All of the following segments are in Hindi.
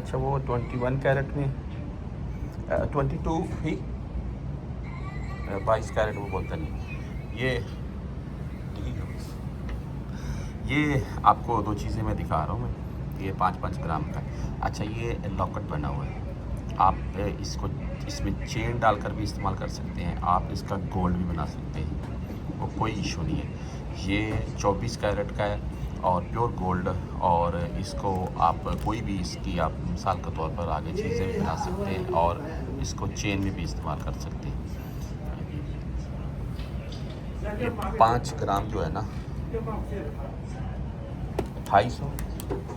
अच्छा वो 21 कैरेट में 22 ही 22 कैरेट वो बोलते नहीं। ये आपको दो चीज़ें मैं दिखा रहा हूँ मैं। ये 5-5 ग्राम का है। अच्छा ये लॉकेट बना हुआ है। आप इसको इसमें चेन डालकर भी इस्तेमाल कर सकते हैं। आप इसका गोल्ड भी बना सकते हैं, वो कोई इशू नहीं है। ये 24 कैरेट का है और प्योर गोल्ड। और इसको आप कोई भी इसकी आप मिसाल के तौर पर आगे चीज़ें भी बना सकते हैं और इसको चेन में भी इस्तेमाल कर सकते हैं। ये 5 ग्राम जो है ना 250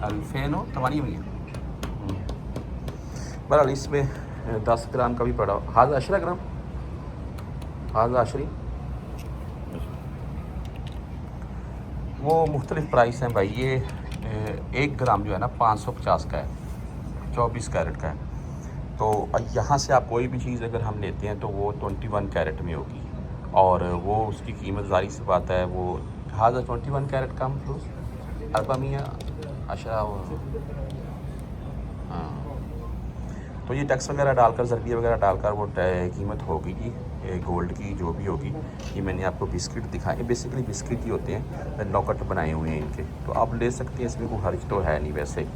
2008 बहरहाल इसमें 10 ग्राम का भी पड़ा। हाज़ा 10 ग्राम, हाज़ा 10 वो मुख्तलिफ़ प्राइस हैं भाई। ये 1 ग्राम जो है ना 550 का है, 24 कैरेट का है। तो यहाँ से आप कोई भी चीज़ अगर हम लेते हैं तो वो 21 कैरेट में होगी और वो उसकी कीमत ज़ाहिर सी बात है वो हाज़ा 21 कैरेट कम फ्लूस 410 हाँ। तो ये टैक्स वगैरह डालकर ज़रबिया वगैरह डालकर वो कीमत होगी जी गोल्ड की जो भी होगी। ये मैंने आपको बिस्किट दिखाए, बेसिकली बिस्किट ही होते हैं, लॉकेट बनाए हुए हैं इनके, तो आप ले सकते हैं, इसमें कोई हर्ज तो है नहीं वैसे।